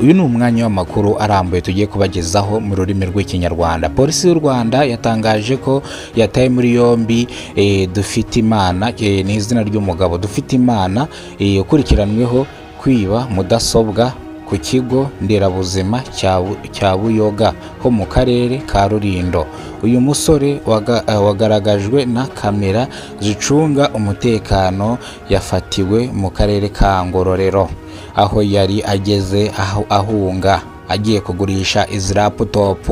uyu ni umwanya w'amakuru arambuye tugiye kubagezaho mu rurimi rw'ikinyarwanda. Polisi y'u Rwanda yatangaje ko yataye muri yombi Dufitimana, ni izina ry'umugabo Dufitimana, ukurikiranweho kwiba mudasobwa ku kigo nderabuzima cya Buyoga ho mu karere ka Rulindo. Uyu musore wagaragajwe na kamera zicunga umutekano yafatiwe mu karere ka Ngororero, aho yari ageze ahunga agiye kugurisha izi laptop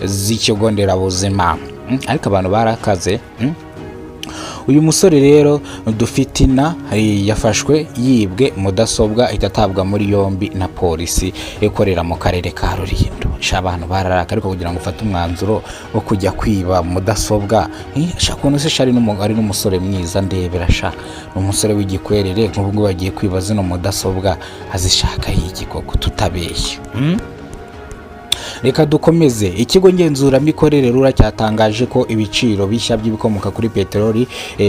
z'ikigo nderabuzima. Ariko abantu barakaze. Uyu musore rero Dufitina yafashwe yibwe mudasobwa itatabwa muri yombi na polisi ikorera mu karere ka Rulindo. Abantu bararaka ariko kugira ngo ufate umwanzuro wo kujya kwiba mudasobwa, shakuntu se shari n'umugari n'umusore mwiza ndebera sha umusore w'igikwerere nk'ubwo bagiye kwiba zino mudasobwa azishaka iki koko tutabeshye. Reka dukomeze. Ikigo ngenzuramikorere RURA cyatangaje ko ibiciro bishya by'ibikomoka kuri peteroli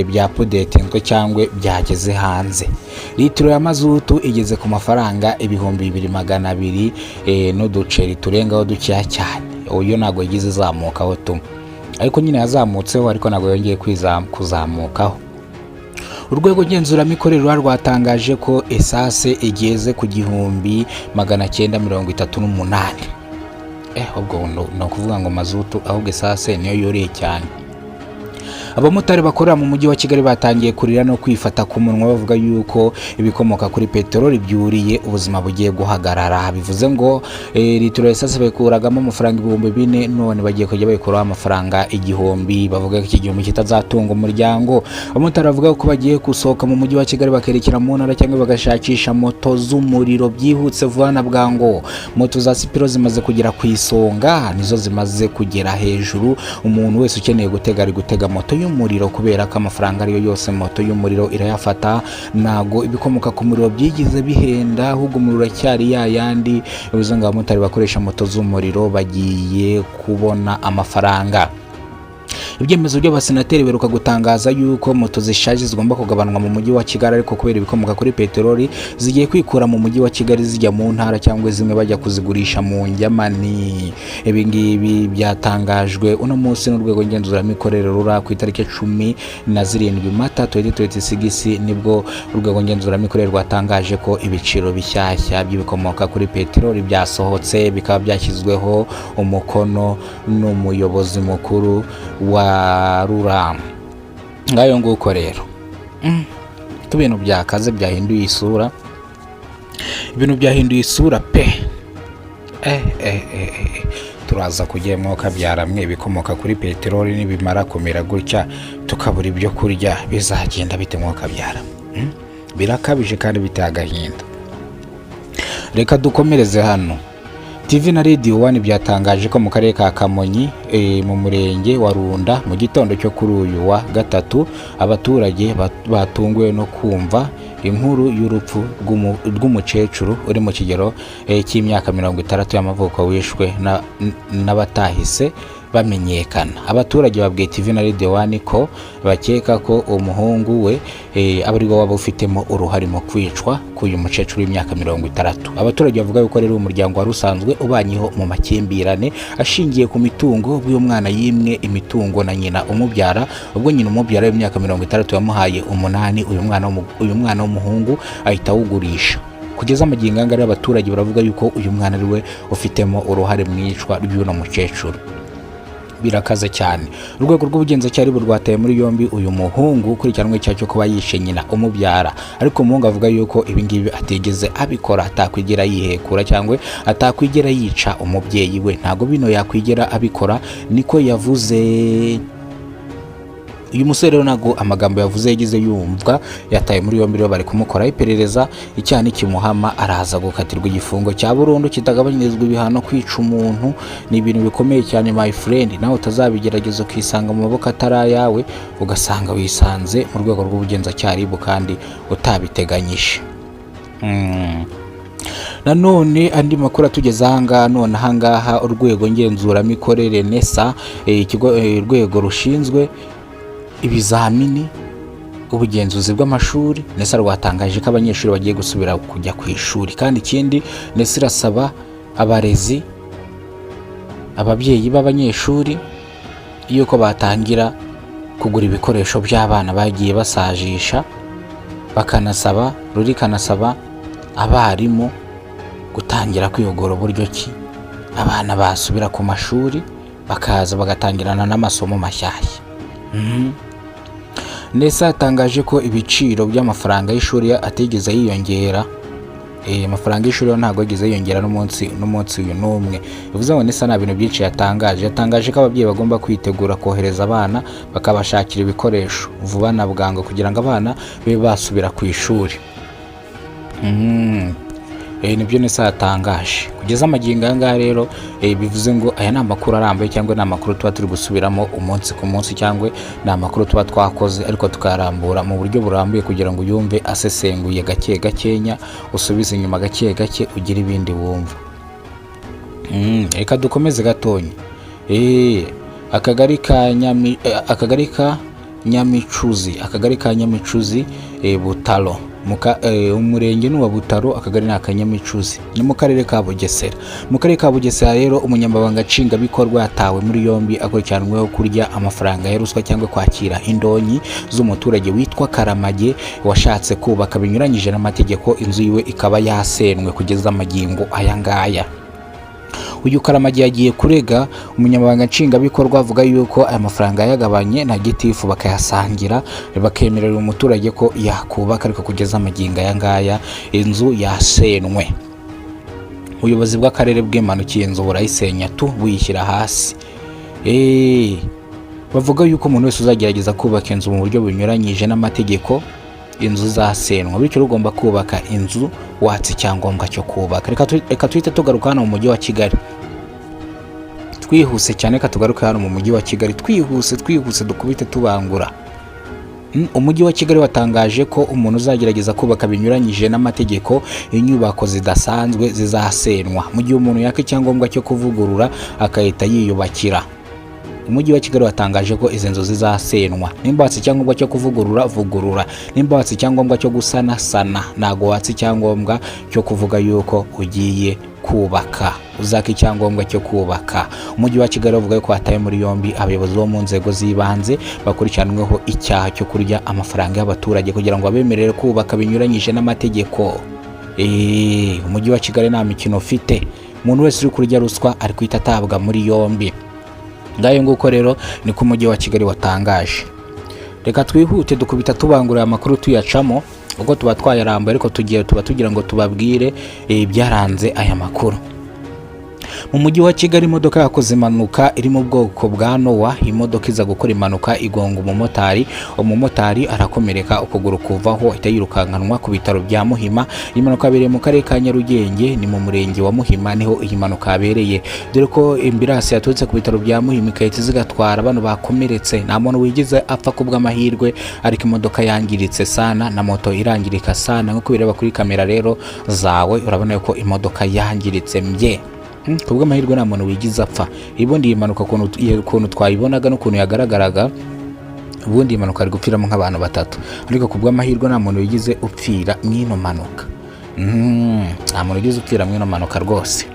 byapudetinzwe cyangwa byageze hanze. Litiro ya mazutu igeze ku mafaranga 2200 n'uduceri turengaho dukeya cyane. Uyu ntago yagize izamukaho tu, ariko nyine yazamutseho ariko ntago yongeye kuzamukaho. Urwego ngenzuramikorere RURA rwatangaje ko esase igeze ku 1938. Ubwo no kuvuga ngo mazutu ahubwo esase niyo yoreye cyane. Abamotari bakorera mu mujyi wa Kigali batangiye kurira no kwifata ku munwa bavuga yuko ibikomoka kuri peteroli byuriye ubuzima bugiye guhagarara. Bivuze ngo litiro esase bakuragamo amafaranga 4000 none bagiye kujya bayikuraho amafaranga 1000. Bavuga ko iki gihumbi kitazatunga umuryango. Abamotari bavuga ko bagiye gusohoka mu mujyi wa Kigali bakerekera mu ntara cyangwa bagashakisha moto z'umuriro byihutse vuba na bwango. Moto za Sipiro zimaze kugera ku isonga, nizo zimaze kugera hejuru. Umuntu wese ukeneye gutega ari gutega moto y'umuriro kubera ko amafaranga ariyo yose moto y'umuriro irayafata. Nago ibikomoka ku muriro byigize bihenda, ahubwo umuriro cyari yayandi. Bivuze ngo abamotari bakoresha moto z'umuriro bagiye kubona amafaranga. Ibyemezo by'abasenateri beruka gutangaza yuko moto zishaje zigomba kugabanwa mu mujyi wa Kigali, ariko kubera ibikomoka kuri peteroli zigiye kwikura mu mujyi wa Kigali zijya mu ntara cyangwa zimwe bajya kuzigurisha mu njyamani. Ibi ngibi byatangajwe uno munsi n'urwego ngenzuramikorere RURA ku itariki 17 Mata 2026. Nibwo urwego ngenzuramikorere rwatangaje ko ibiciro bishyashya by'ibikomoka kuri peteroli byasohotse, bikaba byashyizweho umukono n'umuyobozi mukuru wa RURA. Ngayo nguko rero ibintu byakaze byahinduye isura, ibintu byahinduye isura pe. Turaza kugiye mwoka byaramwe bikomoka kuri peteroli nibimara kumera gutya tukabura ibyo kurya bizagenda bite mwoka byaramwe? Birakabije kandi bitagahinda. Reka dukomereze hano. TV na Radio 1 byatangaje ko mu karere ka Kamonyi mu murenge wa Runda mu gitondo cyo kuri uyu wa gatatu abaturage batunguwe no kumva inkuru y'urupfu rw'umukecuru uri mu kigero cy'imyaka 60 y'amavuko wishwe n'abatahise bamenyekana. Abaturage babwiye TV na Radio 1 ko bakeka ko umuhungu we abarigo waba ufitemo uruhare mu kwicwa k'uyu mukecuru w'imyaka 60. Abaturage bavuga yuko rero umuryango wari usanzwe ubanyeho mu makimbirane ashingiye ku mitungo. Uyu mwana yimwe imitungo na nyina umubyara, ubwo nyina umubyara w'imyaka 60 yamuhaye 8. Uyu mwana w'umuhungu ahita awugurisha. Kugeza amagingo angara abaturage baravuga yuko uyu mwana ari we ufitemo uruhare mu icwa ry'uno mukecuru. Birakaze cyane. Urwego rw'ubugenzacyaha rwataye muri yombi uyu muhungu ukurikiranwe cyo kuba yishe nyina umubyara, ariko umuhungu avuga yuko ibi ngibi ategeze abikora, atakwigera yihekura cyangwa atakwigera yica umubyeyi we. Ntago bino yakwigera abikora, niko yavuze. Uyu musore rero nago amagambo yavuze yagize yumvwa, yataye muri yombi bari kumukora iperereza. Icyaha nikimuhama araza gukatirwa igifungo cya burundu kitagabanyirizwa ibihano. Kwica umuntu ni ibintu bikomeye cyane my friend, nawe utazabigerageza ukisanga mu maboko atari yawe, ugasanga wisanze mu rwego rw'ubugenzacyaha kandi utabiteganyije. Nanone andi makuru atugeza ahangaha none ahangaha urwego ngenzuramikorere NESA, ikigo urwego rushinzwe ibizamini ubugenzuzi bw'amashuri NESA rwatangaje ko abanyeshuri bagiye gusubira kujya ku ishuri, kandi ikindi NESA irasaba abarezi, ababyeyi b'abanyeshuri yuko batangira kugura ibikoresho by'abana bagiye basajisha, rurikanasaba abarimu gutangira kwihugura uburyo ki abana basubira ku mashuri bakaza bagatangirana n'amasomo mashyashya. NESA yatangaje ko ibiciro by'amafaranga y'ishuri atigeze yiyongera. Amafaranga y'ishuri ntabwo yigeze yiyongera n'umunsi uyu n'umwe. Bivuze ngo NESA nta bintu byinshi yatangaje ko ababyeyi bagomba kwitegura kohereza abana bakabashakira ibikoresho vuba na bwangu kugira ngo abana be basubira ku ishuri. Nibyo NESA yatangaje kugeza amagingo aya ngaya. Rero bivuze ngo aya ni amakuru arambuye cyangwa ni amakuru tuba turi gusubiramo umunsi ku munsi, cyangwa ni amakuru tuba twakoze ariko tukayarambura mu buryo burambuye kugira ngo uyumve asesenguye gake gakenya, usubize inyuma gake gake, ugire ibindi wumva. Reka dukomeze gatonya. Akagari ka Nyamicuzi, Butaro, umurenge ni wa Butaro, akagari ni Akanyamicuzi, ni mu karere ka Bugesera. Mu karere ka Bugesera rero umunyamabanga nshingwabikorwa yatawe muri yombi akurikiranweho kurya amafaranga ya ruswa cyangwa kwakira indonyi z'umuturage witwa Karamage washatse kubaka binyuranyije n'amategeko, inzu yiwe ikaba yasenwe kugeza amagingo aya ngaya. Uyu Karamage yagiye kurega umunyamabanga nshingwabikorwa avuga yuko aya mafaranga yagabanye na gitifu bakayasangira, bakemerera umuturage ko yakubaka, ariko kugeza amagingo aya ngaya inzu yasenwe. Ubuyobozi bw'akarere bwemanukiye inzu burayisenya buyishyira hasi. Bavuga yuko umuntu wese uzagerageza kubaka inzu mu buryo bunyuranyije n'amategeko, inzu zasenwa, bityo ugomba kubaka inzu watse icyangombwa cyo kubaka. Reka tuhite tugaruka hano mu mujyi wa Kigali twihuse cyane. Twihuse dukubite tubangura. Umujyi wa Kigali watangaje ko umuntu uzagerageza kubaka binyuranyije n'amategeko inyubako zidasanzwe zizasenwa mu gihe umuntu yaka icyangombwa cyo kuvugurura akahita yiyubakira. Umujyi wa Kigali watangaje ko izi nzu zizasenwa. Nimba watse icyangombwa cyo vugurura, nimba watse icyangombwa cyo gusana, ntago watse icyangombwa cyo kuvuga yuko ugiye kubaka, uzaka icyangombwa cyo kubaka. Umujyi wa Kigali uvuga ko hataye muri yombi abayobozi bo mu nzego z'ibanze bakurikiranweho icyaha cyo kurya amafaranga y'abaturage kugira ngo abemerere kubaka binyuranyije n'amategeko. Umujyi wa Kigali nta mikino ufite, umuntu wese uri kurya ruswa ari kwita atabwa muri yombi. Ngayo nguko rero niko umujyi wa Kigali watangaje. Reka twihute dukubita tubangurira amakuru tuyacamo ubwo tuba twayarambuye, ariko tuba tugira ngo tubabwire byaranze aya makuru. Mu mujyi wa Kigali imodoka yakoze impanuka iri mu bwoko bwa Nowa. Imodoka iza gukora impanuka igonga umumotari arakomereka, ukuguru kuvaho, ahita yirukankanwa ku bitaro bya Muhima. Impanuka yabereye mu karere ka Nyarugenge, ni mu murenge wa Muhima niho iyi mpanuka yabereye, dore ko ambulance yaturutse ku bitaro bya Muhima ikahita zigatwara abantu bakomeretse. Nta muntu wigize apfa kubw'amahirwe, ariko imodoka yangiritse sana na moto irangirika sana. Nko kubireba kuri kamera rero zawe urabona ko imodoka yangiritse mbye. Kubw'amahirwe nta muntu wigize apfa. Ubundi iyi mpanuka ukuntu twayibonaga n'ukuntu yagaragaraga, ubundi iyi mpanuka ari gupfiramo nk'abantu 3, ariko kubw'amahirwe nta muntu wigize upfira mw'ino mpanuka. Nta muntu wigize upfira mw'ino mpanuka rwose.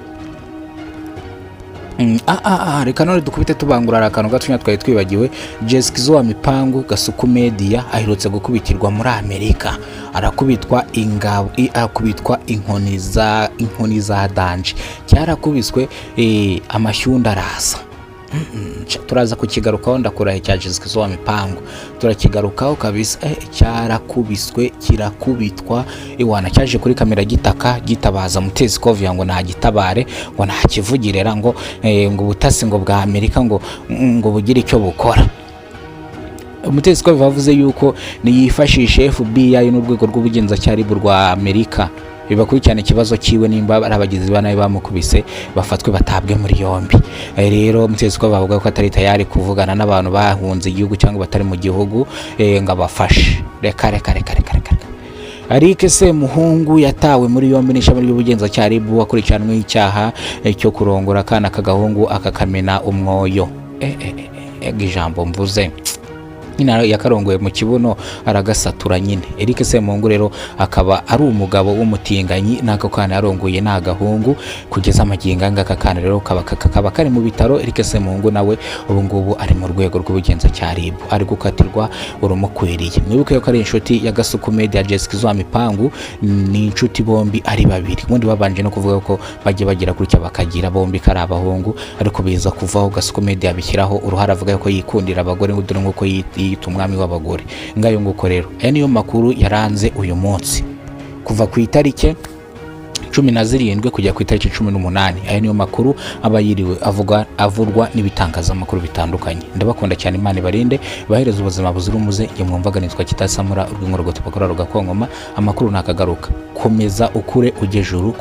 Reka none dukubite tubangurira akantu gatonya twari twibagiwe. Jessica wa Mipangu Gasuku Media aherutse gukubitirwa muri Amerika, arakubitwa inkoni za danje. Cyarakubiswe amashyunda arasa. Turaza kukigarukaho ndakurahe cya Jessica wa Mipangu, turakigarukaho kabisa. Cyarakubiswe kirakubitwa, iwana cyaje kuri kamera gitabaza Mutesi Kovia ngo nagitabare, ngo nakivugirera ngo ubutasi ngo bwa Amerika ngo bugire icyo bukora. Mutesi Kovia bavuze yuko niyifashishe FBI n'urwego rw'ubugenzacyaha rwa Amerika bibakurikirana ikibazo kiwe, nimba ari abagizi ba nabi bamukubise bafatwe batabwe muri yombi. Rero Mutesi Kovia bavuga ko atari tayari kuvugana n'abantu bahunze igihugu cyangwa batari mu gihugu ngo abafashe. Reka Eric Semuhungu yatawe muri yombi n'ishami ry'ubugenzacyaha RIB akurikiranweho icyaha cyo kurongora akana k'agahungu akakamena umwoyo. Ijambo mvuze nyine yakarongoye mu kibuno aragasatura nyine. Eric Semungu rero akaba ari umugabo w'umutinganyi, n'ako kana yarongoye n'agahungu kugeza amaginga ngaka kana rero kaba kari mu bitaro. Eric Semungu nawe ubu ngubu ari mu rwego rw'ubugenzacyaha RIB ari gukatirwa urumukwiriye. Mwibuke ko ari inshuti ya Gasuku Media Jessica Zamipangu, ni inshuti bombi ari babiri, ubundi babanje no kuvuga ko bajye bagira gutya bakagira bombi kari abahungu, ariko biza kuvaho Gasuku Media bishyiraho uruhara avuga ko yikundira abagore ngudure nkuko yita umwami w'abagore. Ngayo nguko rero aya niyo makuru yaranze uyu munsi kuva ku itariki 17 kujya ku itariki 18. Aya niyo makuru aba yiriwe avurwa n'ibitangazamakuru bitandukanye. Ndabakunda cyane, Imana ibarinde, bahereza ubuzima buzira umuze. Nge mwumvaga nitwa Kitasamura urw'inkuru rwo tupakora rugakonkoma. Amakuru nakagaruka, komeza ukure ujye juru.